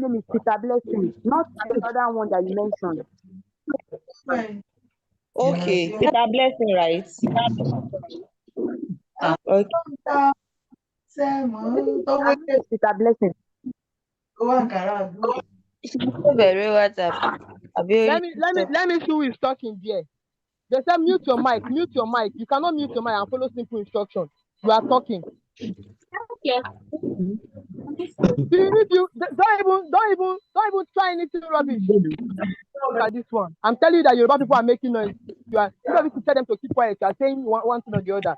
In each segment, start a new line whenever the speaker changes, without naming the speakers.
name is Peter Blessing, not the other one that you mentioned.
Okay, Peter Blessing, right? Okay.
Peter Blessing.
Let me see who is talking there. They said mute your mic. You cannot mute your mic and follow simple instructions. You are talking.
Okay.
Don't even try anything rubbish. Look at this one. I'm telling you that Yoruba people are making noise. You are to tell them to keep quiet. You are saying one thing or the other.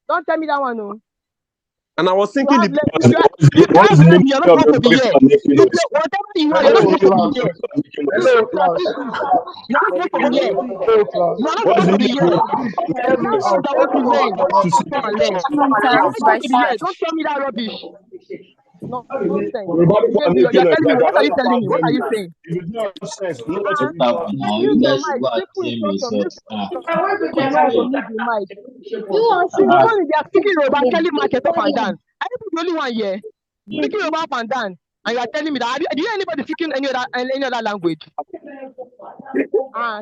Don't tell me that one, no.
And I was thinking
You're not supposed to be here. Whatever you want, you're not supposed to be here. You're not supposed to be here. You're not supposed to be here. I want to learn. Don't tell me that rubbish. No nonsense. You're telling me, what are you telling me? What are you saying? Mute your mic. Simple instruction. Mute the mic. They are speaking Yoruba, telling market up and down. I think the only one here. Speaking Yoruba up and down. And you are telling me that. Do you hear anybody speaking any other language?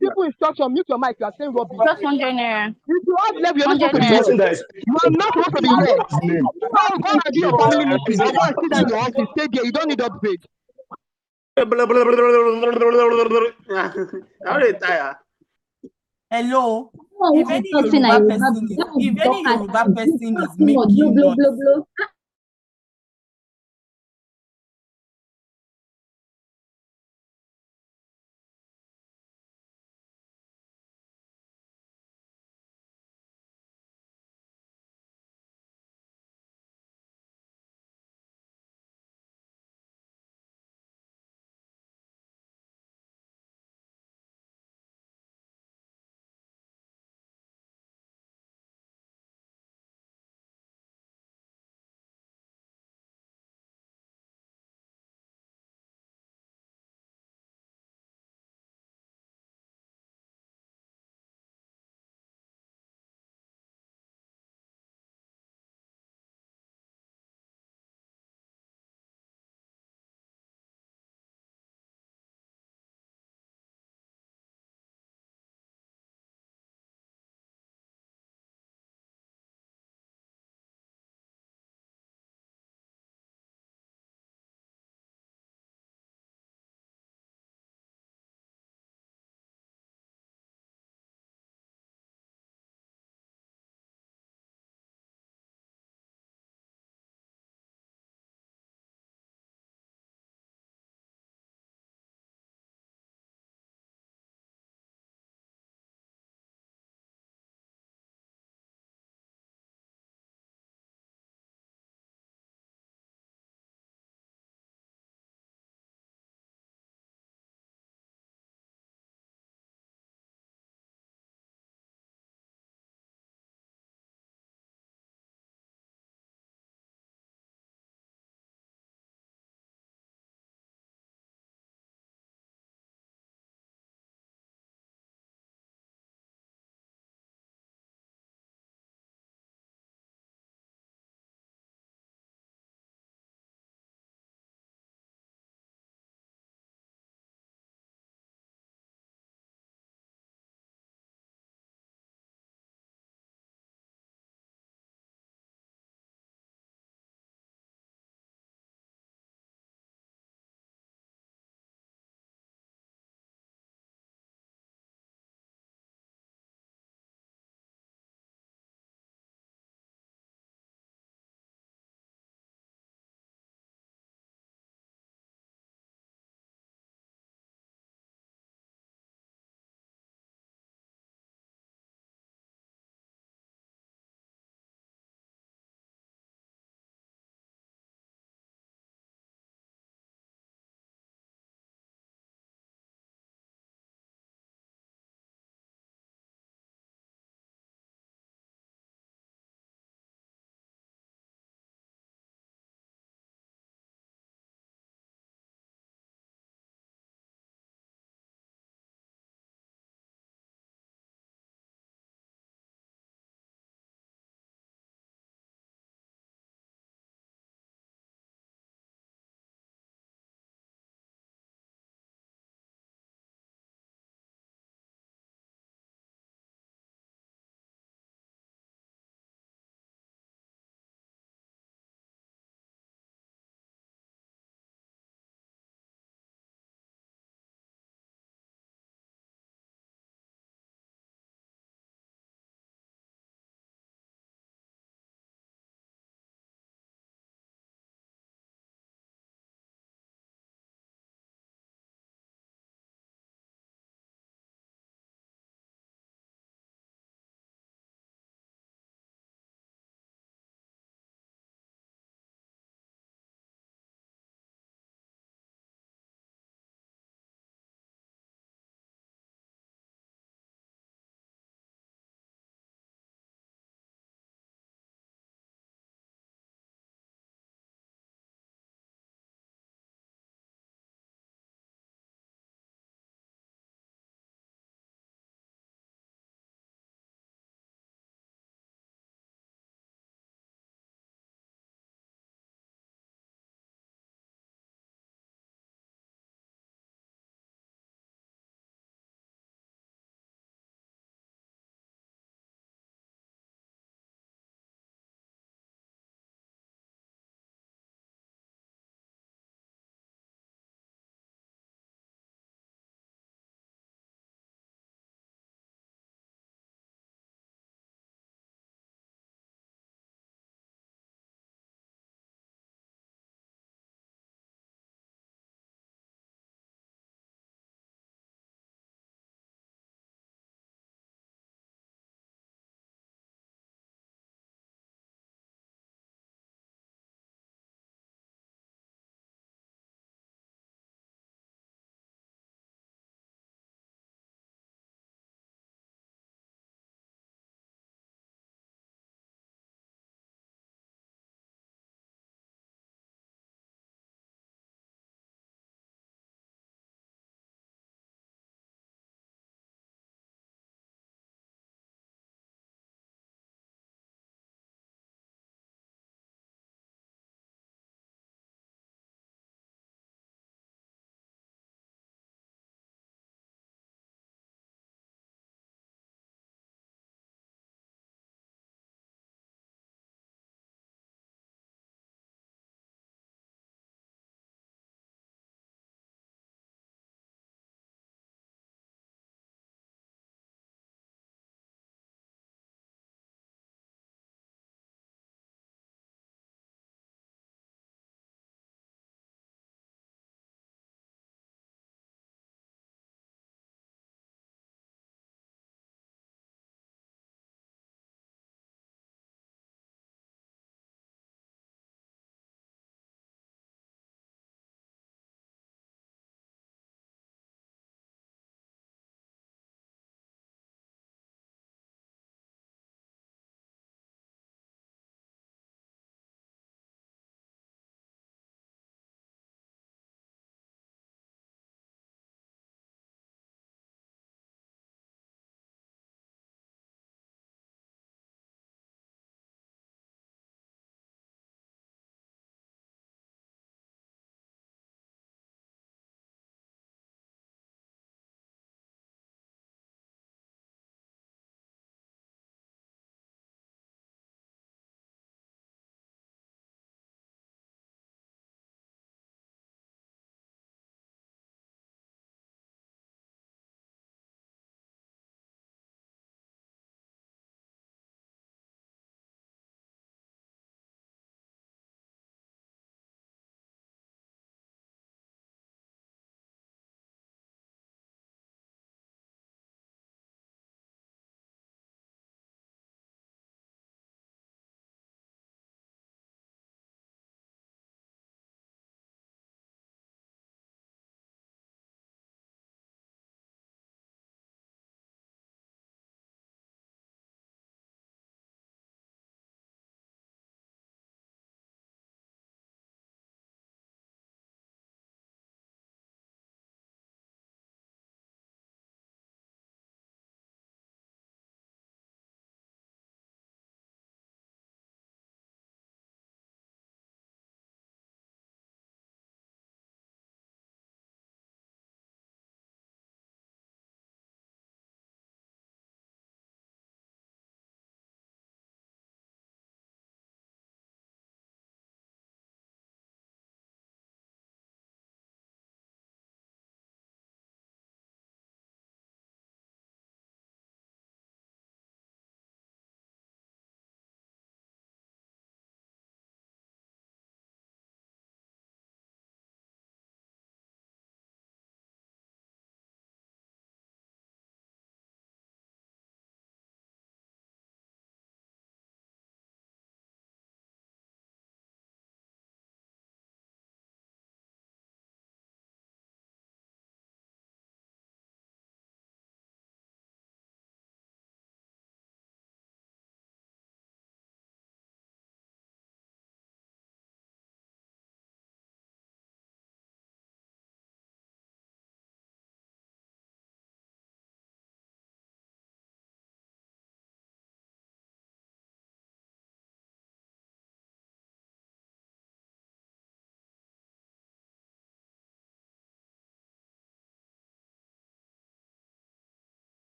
Simple instruction. Mute your mic. You are saying rubbish.
Just 100 naira.
If you have left, you're not supposed to be here. You are not supposed to be here. Go and do your family meeting. Or go and sit down in your office. Stay there. You don't need upgrade.
Hello. If any Yoruba person is making noise,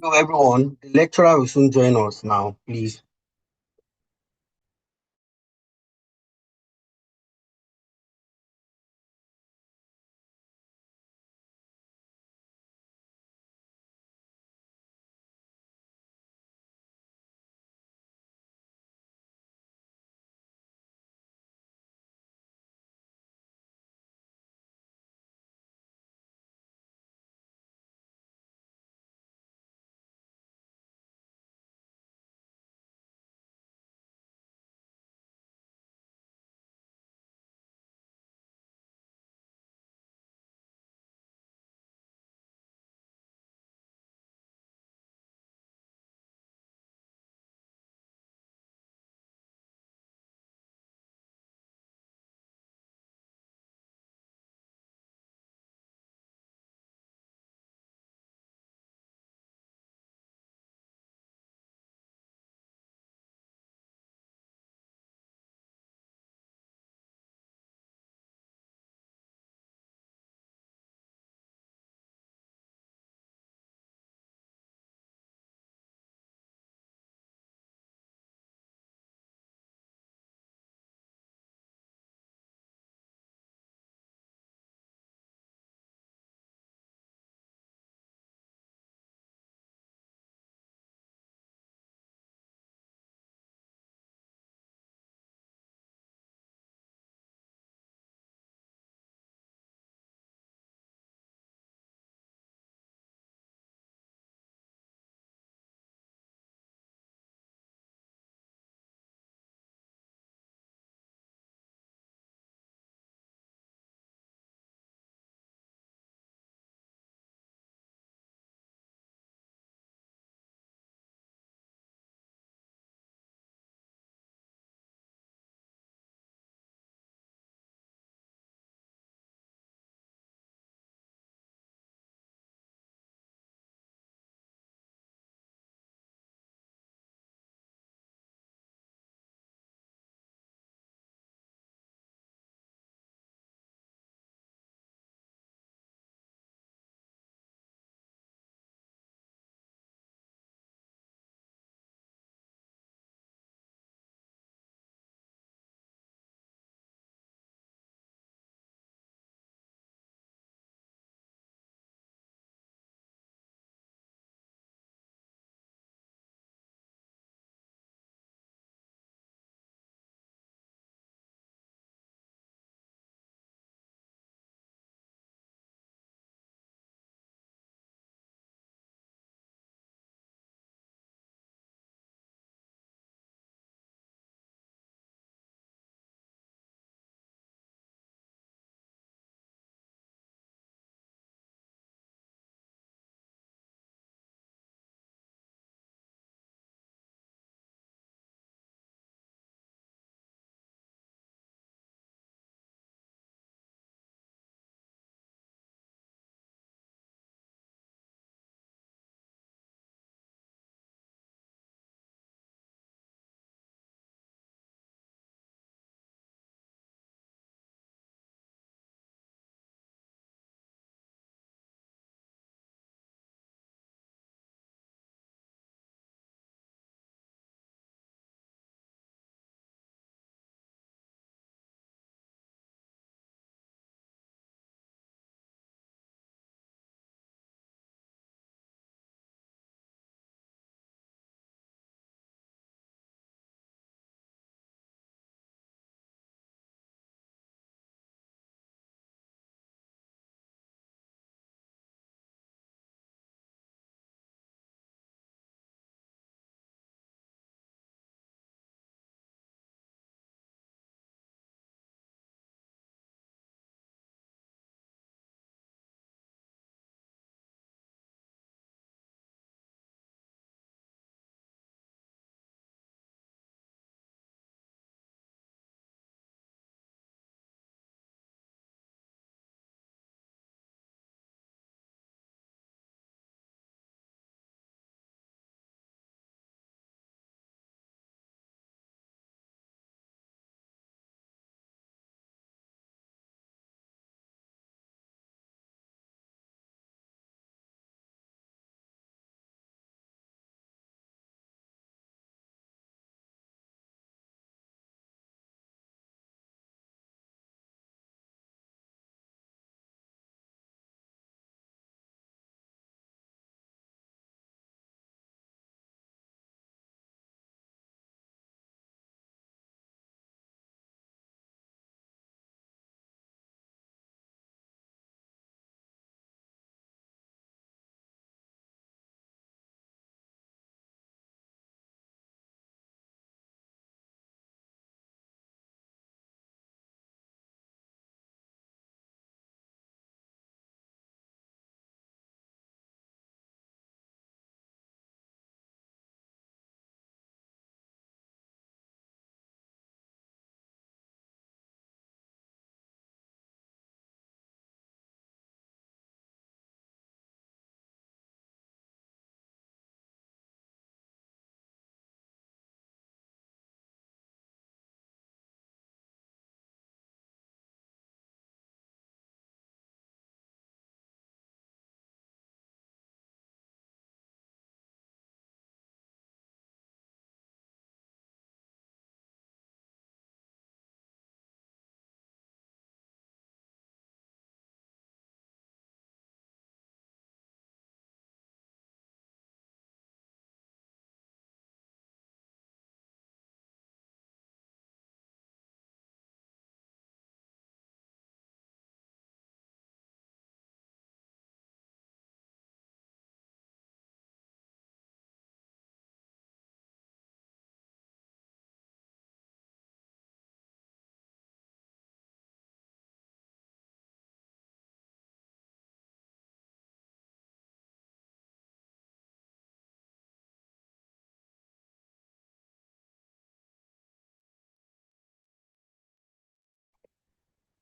So everyone, the lecturer will soon join us now, please.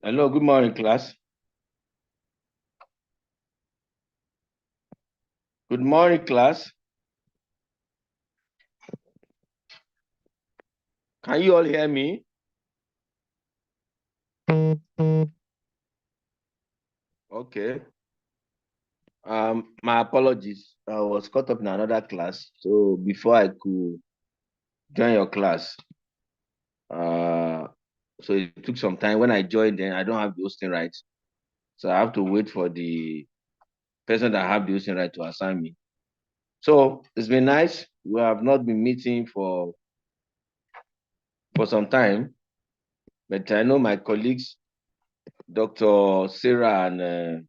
Hello, good morning, class. Good morning, class. Can you all hear me? Okay. My apologies. I was caught up in another class. So before I could join your class, so it took some time. When I joined, then I don't have the hosting rights. So I have to wait for the person that have the hosting right to assign me. So it's been nice. We have not been meeting for some time, but I know my colleagues, Dr. Sarah and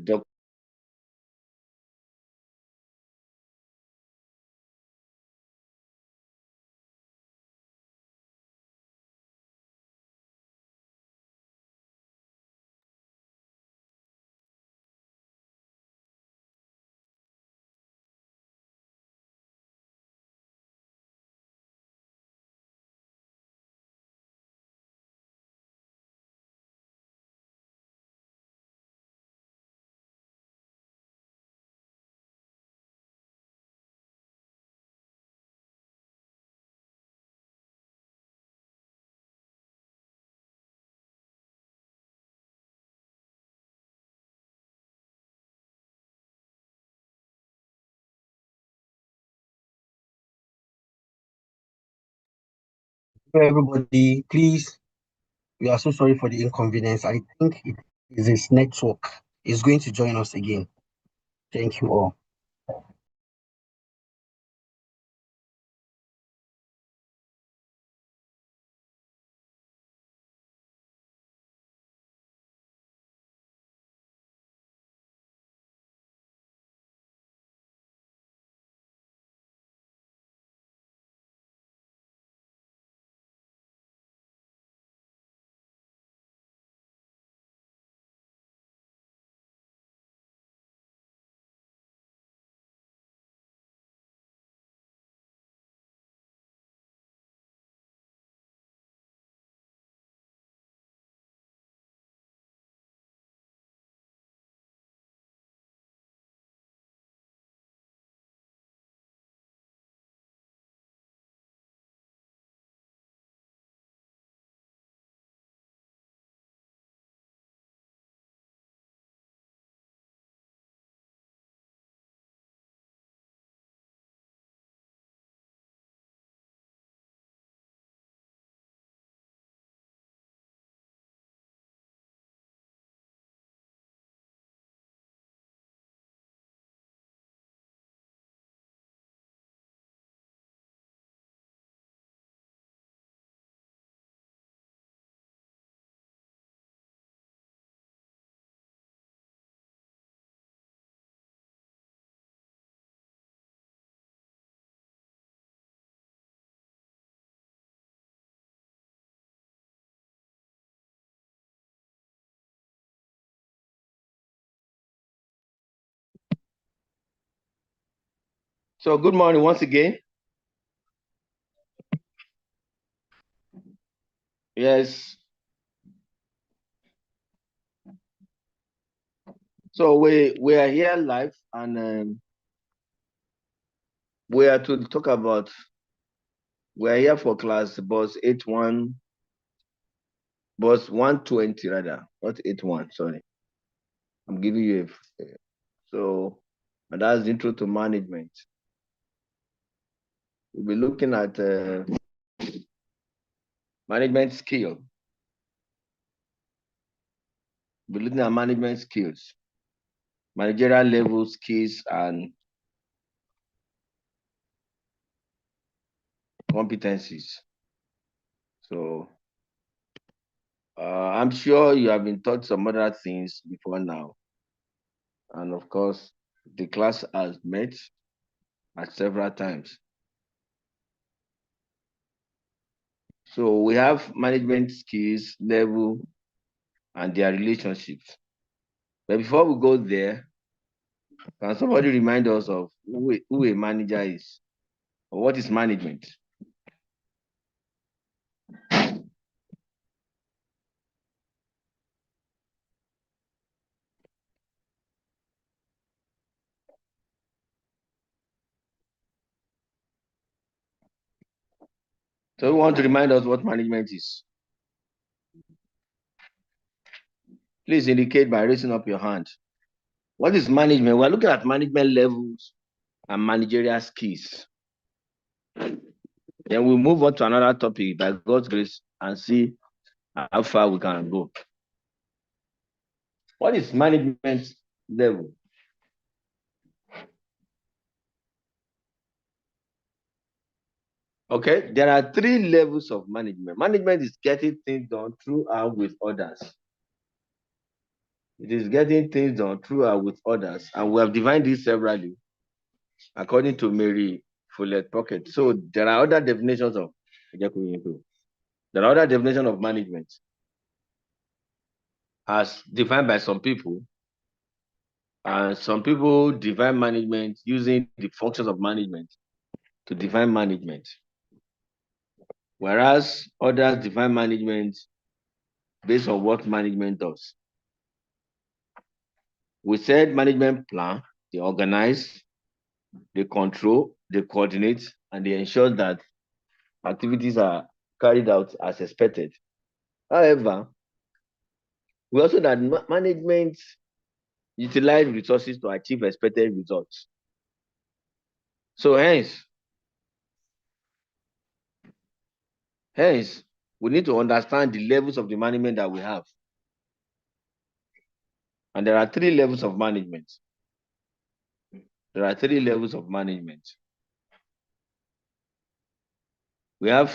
Dr.
Everybody, please, we are so sorry for the inconvenience. I think it is his network. Is going to join us again. Thank you all.
So good morning once again. Yes. So we are here live, and we are to talk about. We are here for class bus 81, bus 120 rather, not 81. Sorry, I'm giving you so, and that's the intro to management. We'll be looking at management skill. We'll be looking at management skills, managerial level skills, and competencies. So I'm sure you have been taught some other things before now. And of course, the class has met at several times. So we have management skills, level, and their relationships. But before we go there, can somebody remind us of who a manager is? Or what is management? So we want to remind us what management is. Please indicate by raising up your hand. What is management? We're looking at management levels and managerial skills. Then we'll move on to another topic by God's grace and see how far we can go. What is management level? Okay, there are 3 levels of management. Management is getting things done through and with others. It is getting things done through and with others. And we have defined this severally according to Mary Follett Pocket. So there are other definitions of management as defined by some people. And some people define management using the functions of management to define management. Whereas others define management based on what management does. We said management plan, they organize, they control, they coordinate, and they ensure that activities are carried out as expected. However, we also that management utilize resources to achieve expected results. So hence, we need to understand the levels of the management that we have. And there are 3 levels of management. There are 3 levels of management. We have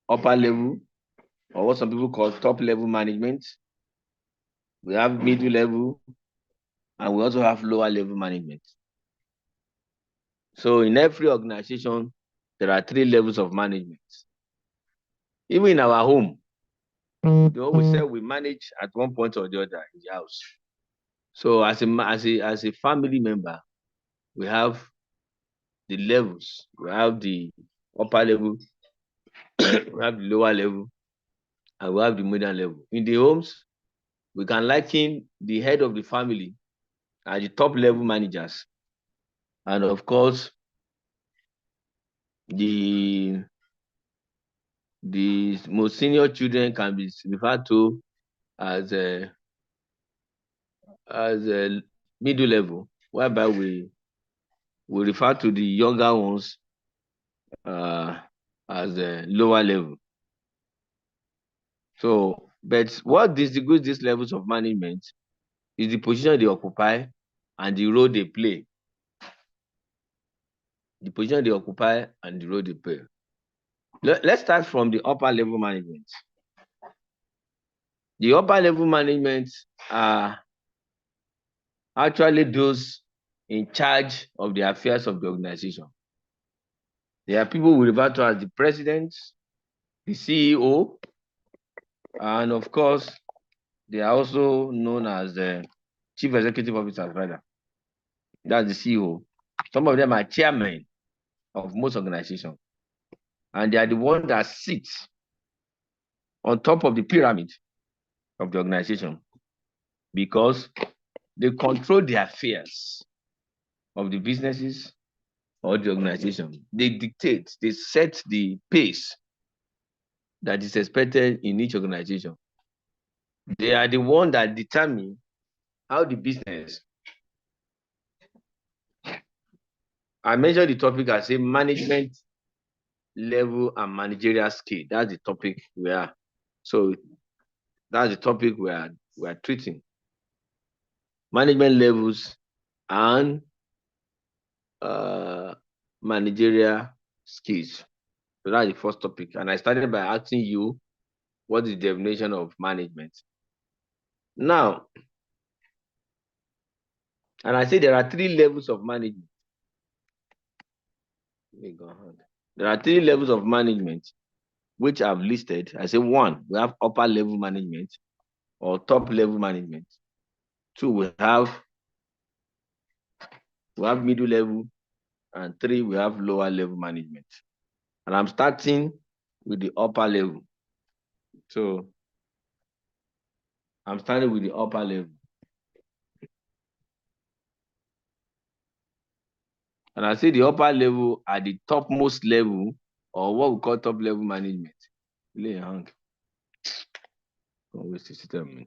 upper level, or what some people call top level management. We have middle level, and we also have lower level management. So in every organization, there are 3 levels of management. Even in our home, we always say we manage at one point or the other in the house. So as a family member, we have the levels. We have the upper level, we have the lower level, and we have the middle level. In the homes, we can liken the head of the family as the top level managers. And of course, the most senior children can be referred to as a middle level, whereby we refer to the younger ones as a lower level. So, but what distinguishes these levels of management is the position they occupy and the role they play. The position they occupy and the role they play. Let's start from the upper level management. The upper level management are actually those in charge of the affairs of the organization. There are people we refer to as the president, the CEO, and of course, they are also known as the chief executive officers, rather. That's the CEO. Some of them are chairmen of most organizations. And they are the ones that sit on top of the pyramid of the organization because they control the affairs of the businesses or the organization. They dictate, they set the pace that is expected in each organization. They are the ones that determine how the business. I mentioned the topic as a management level and managerial skill. That's the topic we are. So that's the topic we are treating. Management levels and managerial skills. So that's the first topic. And I started by asking you, what is the definition of management? Now, and I say there are 3 levels of management. There are 3 levels of management which I've listed. I say 1, we have upper level management or top level management. 2, we have middle level, and 3, we have lower level management. And I'm starting with the upper level. So I'm starting with the upper level. And I say the upper level are the topmost level or what we call top level management. Lay a hand. Don't waste your time.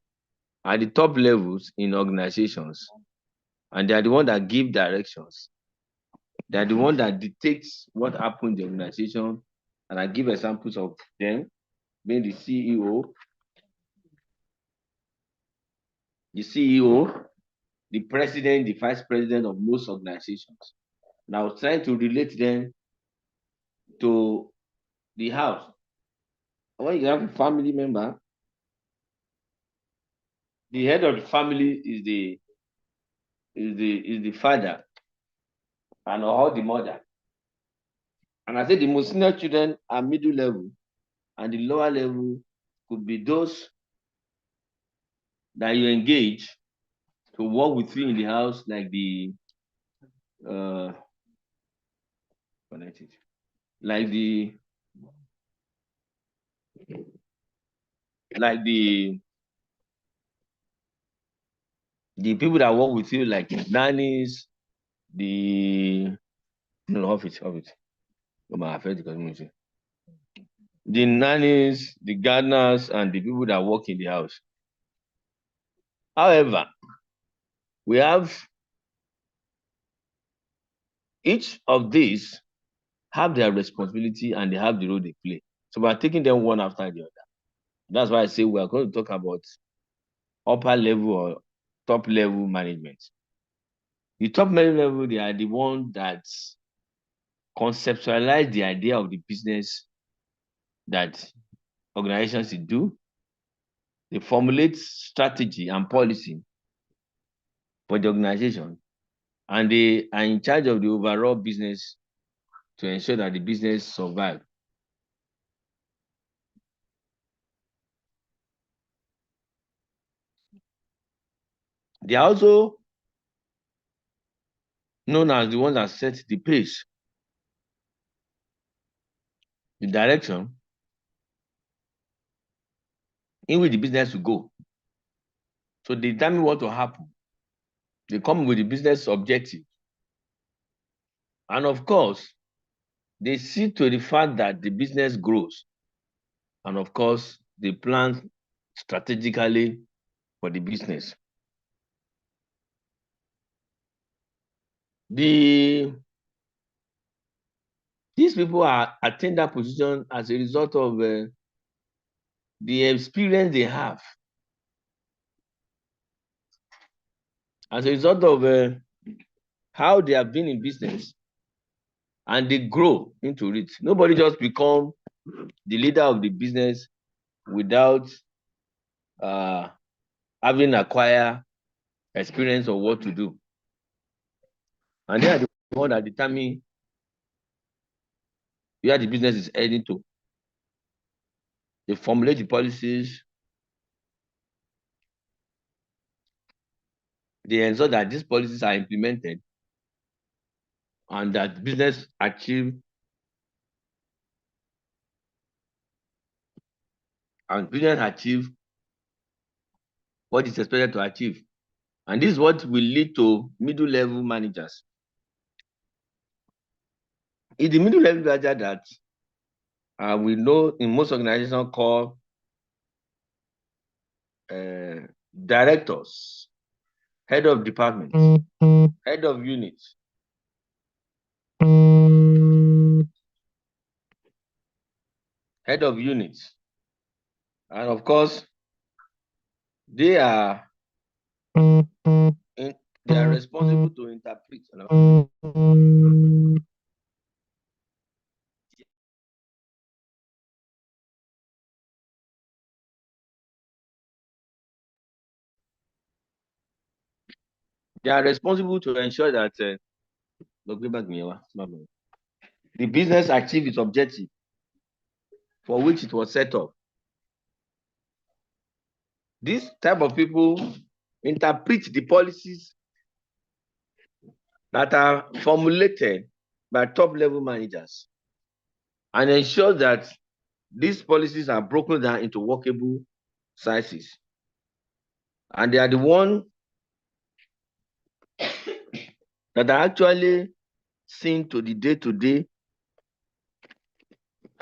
At the top levels in organizations, and they are the one that give directions. They are the one that dictates what happens in the organization. And I give examples of them, being the CEO, the president, the vice president of most organizations. And I was trying to relate them to the house. When you have a family member, the head of the family is the father and or the mother. And I said the most senior children are middle level, and the lower level could be those that you engage to work with you in the house, like the like the people that work with you, like nannies, the nannies, the gardeners, and the people that work in the house. However, we have each of these have their responsibility and they have the role they play. So we're taking them one after the other. That's why I say we are going to talk about upper level or top level management. The top level, they are the one that conceptualize the idea of the business that organizations do. They formulate strategy and policy for the organization, and they are in charge of the overall business to ensure that the business survives. They are also known as the ones that set the pace, the direction in which the business will go. So they determine what will happen. They come with the business objective. And of course, they see to the fact that the business grows. And of course, they plan strategically for the business. These people are attain that position as a result of the experience they have, as a result of how they have been in business, and they grow into it. Nobody just become the leader of the business without having acquired experience of what to do. And they are the one that determine where the business is heading to. They formulate the policies. They ensure that these policies are implemented and that business achieve what is expected to achieve. And this is what will lead to middle level managers. In the middle level manager that we know in most organizations called directors, head of departments, head of units, and of course, they are responsible to interpret. They are responsible to ensure that the business achieves its objective for which it was set up. This type of people interpret the policies that are formulated by top level managers and ensure that these policies are broken down into workable sizes. And they are the ones that are actually seen to the day-to-day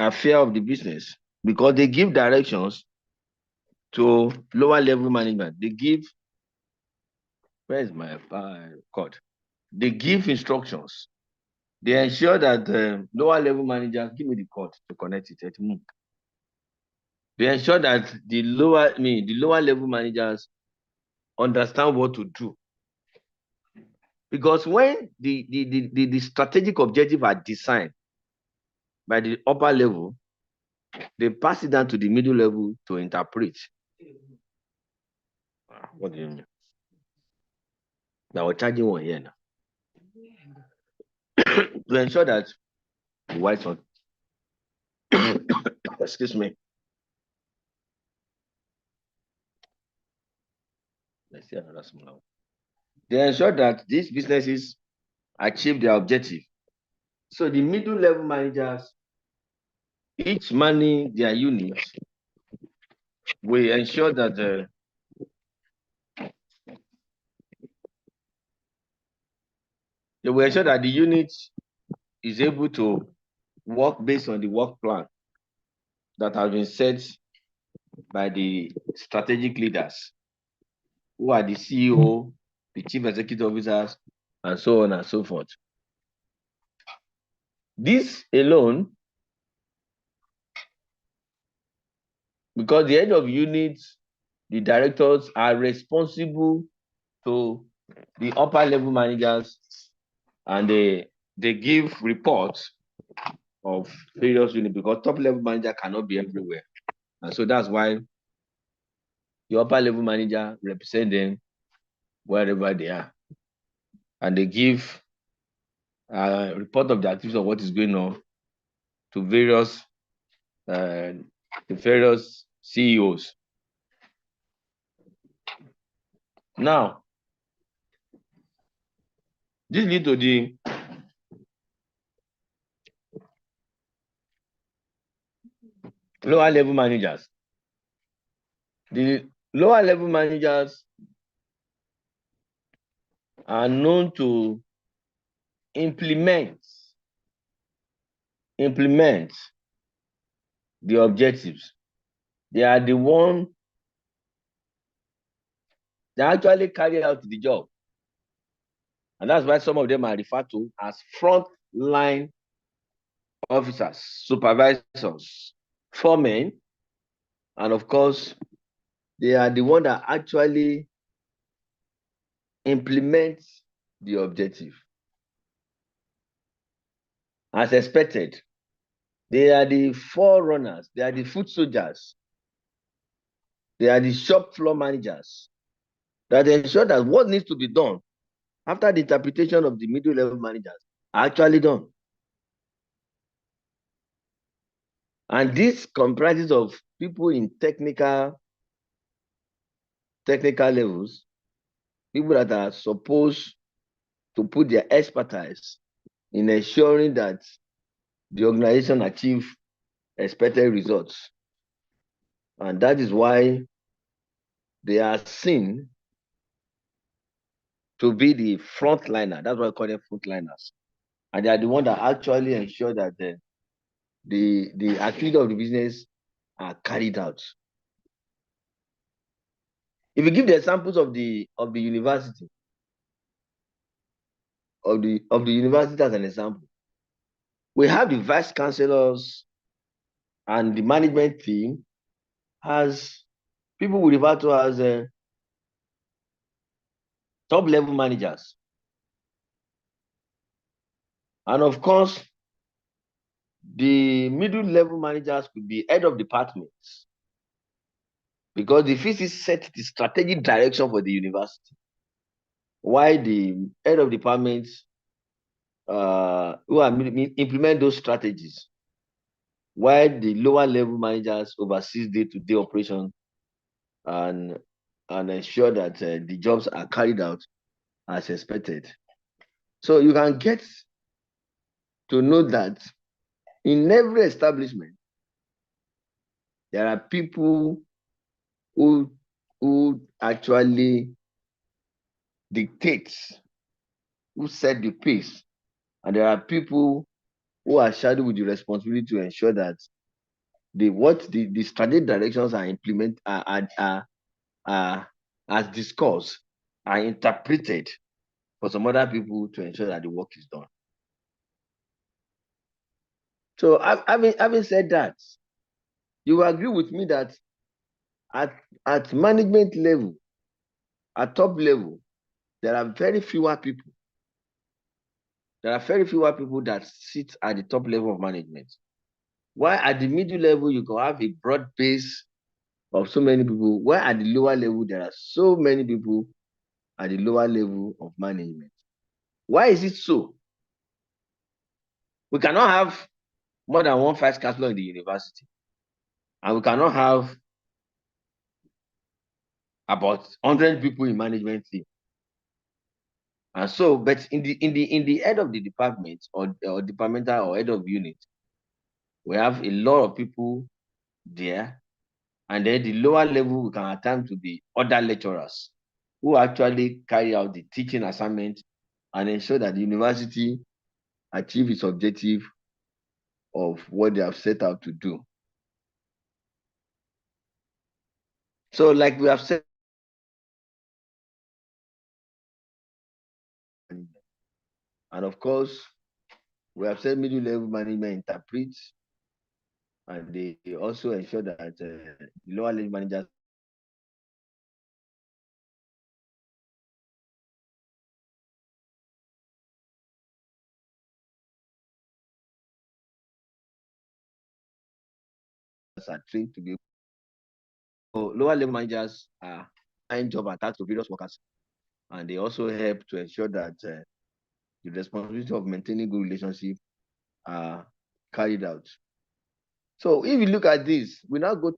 affair of the business because they give directions to lower level management. They give, where's my code? They give instructions. They ensure that lower level managers, give me the code to connect it. They ensure that the lower level managers understand what to do. Because when the strategic objectives are designed by the upper level, they pass it down to the middle level to interpret. What do you mean? Now we're charging one here now. To ensure that the white one, excuse me. Let's see another smaller one. They ensure that these businesses achieve their objective. So the middle level managers, each manning their units, will ensure that they will ensure that the unit is able to work based on the work plan that has been set by the strategic leaders, who are the CEO, the chief executive officers, and so on and so forth. This alone, because the head of units, the directors are responsible to the upper level managers, and they give reports of various units because top level manager cannot be everywhere. And so that's why the upper level manager represent them wherever they are. And they give a report of the activities of what is going on to various CEOs. Now, this leads to the lower level managers. The lower level managers are known to implement the objectives. They are the one that actually carry out the job. And that's why some of them are referred to as front-line officers, supervisors, foremen, and of course, they are the one that actually implement the objective. As expected, they are the forerunners, they are the foot soldiers, they are the shop floor managers that ensure that what needs to be done after the interpretation of the middle level managers are actually done. And this comprises of people in technical levels, people that are supposed to put their expertise in ensuring that the organization achieve expected results. And that is why they are seen to be the frontliner. That's why I call them frontliners. And they are the ones that actually ensure that the activity of the business are carried out. If you give the examples of the university, of the university as an example, we have the vice chancellors and the management team as people we refer to as top level managers. And of course, the middle level managers could be head of departments because the physics set the strategic direction for the university, while the head of departments implement those strategies, while the lower level managers oversee day-to-day operation and ensure that the jobs are carried out as expected. So you can get to know that in every establishment, there are people who actually dictate, who set the pace, and there are people who are shadowed with the responsibility to ensure that the strategic directions are as discussed are interpreted for some other people to ensure that the work is done. So having said that, you will agree with me that at management level, at top level, there are very fewer people. There are very fewer people that sit at the top level of management. While at the middle level, you can have a broad base of so many people. While at the lower level, there are so many people at the lower level of management. Why is it so? We cannot have more than one vice chancellor in the university, and we cannot have about 100 people in management team. And so, but in the head of the department or departmental or head of unit, we have a lot of people there, and then the lower level we can attempt to be other lecturers who actually carry out the teaching assignment and ensure that the university achieve its objective of what they have set out to do. So, like we have said, and of course, we have said middle level management interprets, and they also ensure that the lower level managers are trained to be. So lower level managers are assigned job and tasks to various workers, and they also help to ensure that the responsibility of maintaining good relationship are carried out. So if you look at this, we now go to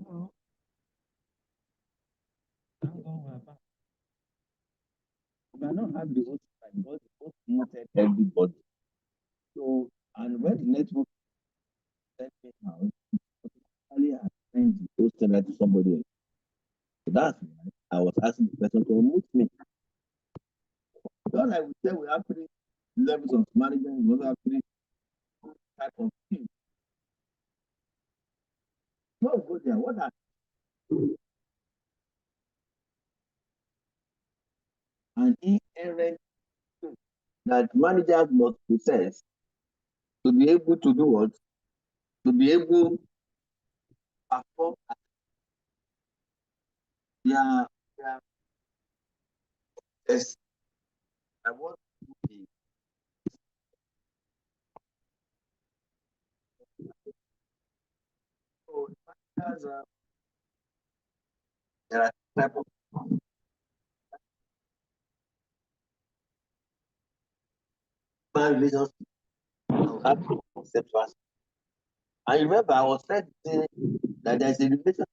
No, thank God we're back. We cannot have the host like God host muted everybody. So, and when the network sent me out, automatically assigned the host to somebody else. So that's why I was asking the person to unmute me. Just like we said, we have three levels of management, we also have three types of teams. So go there. What are an inherent thing that managers must possess to be able to do what? To be able to perform their best. I want to be so managers, there are type of human relations and have conceptual. And remember, I was trying to say that there's a relation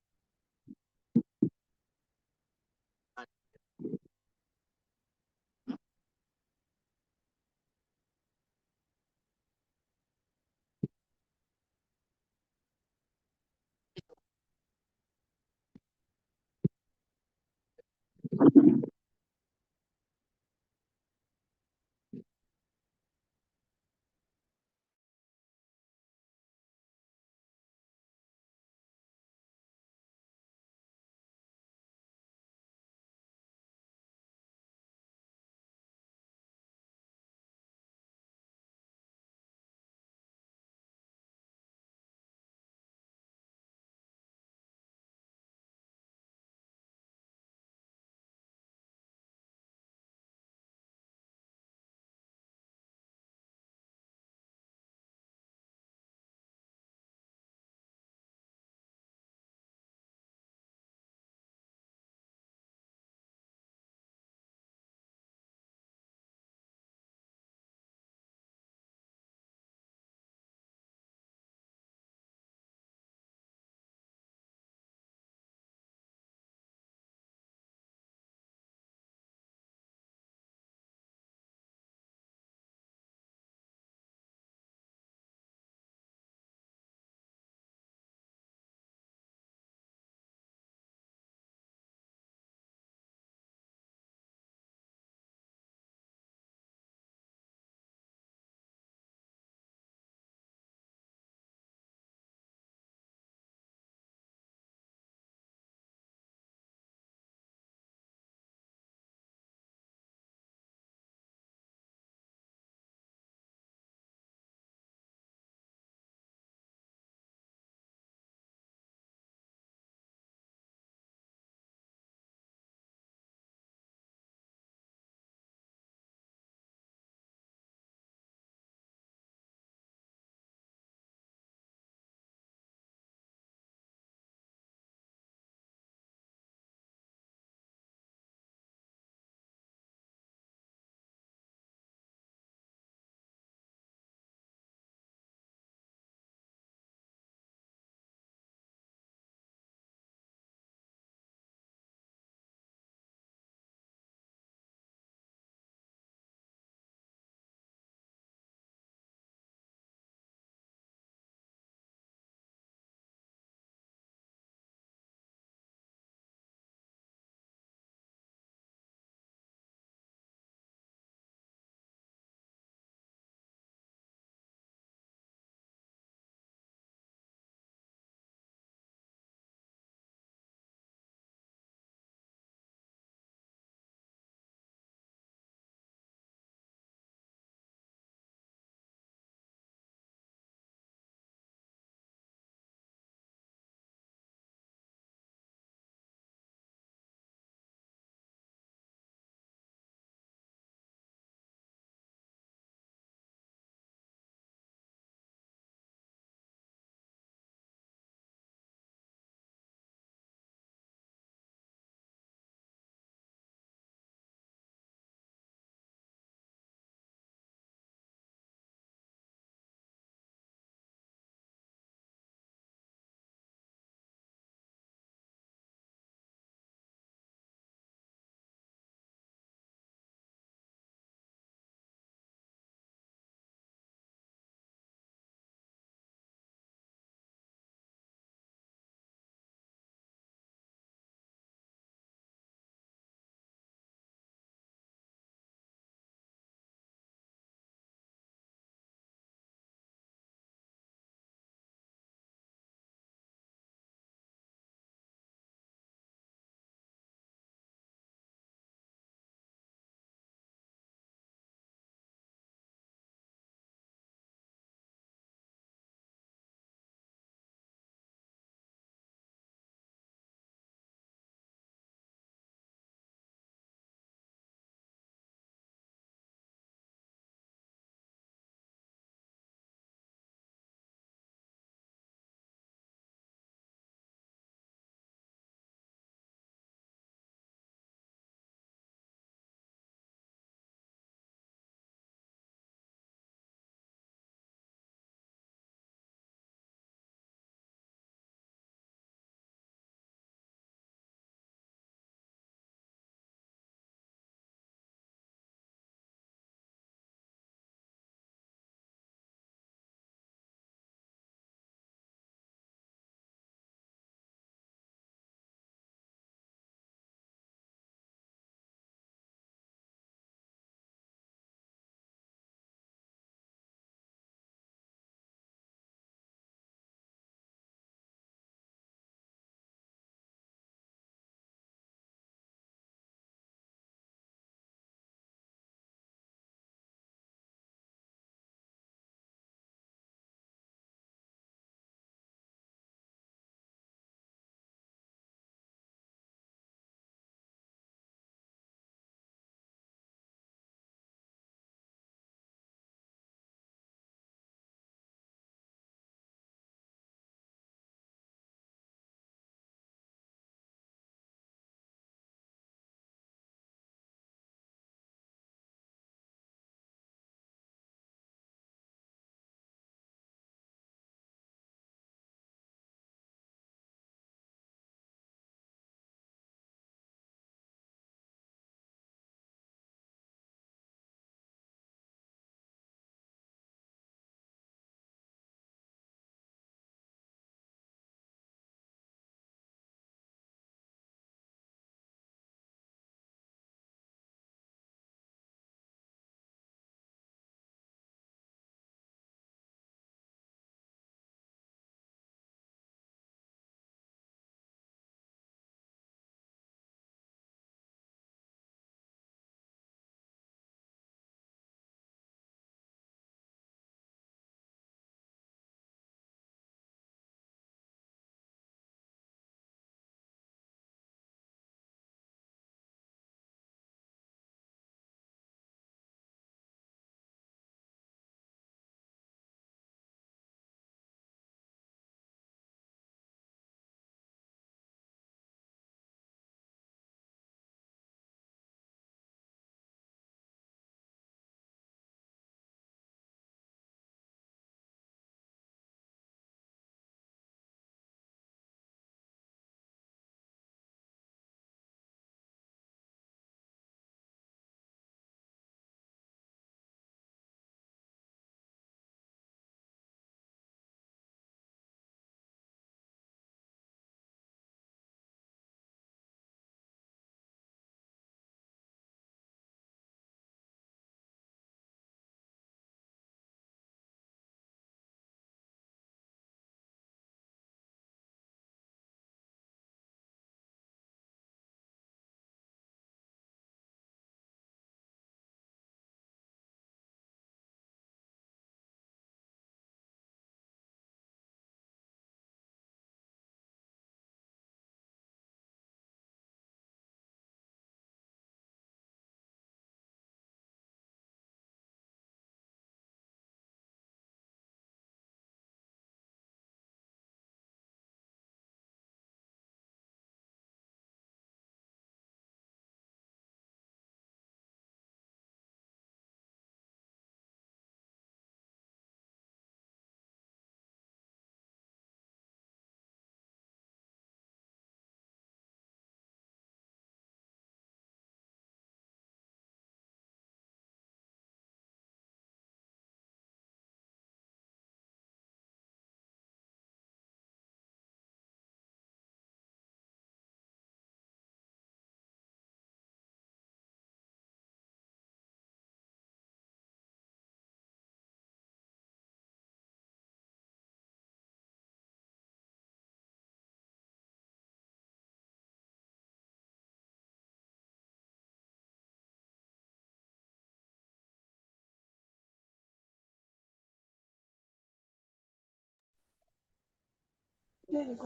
Don't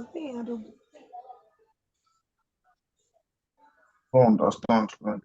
understand, man.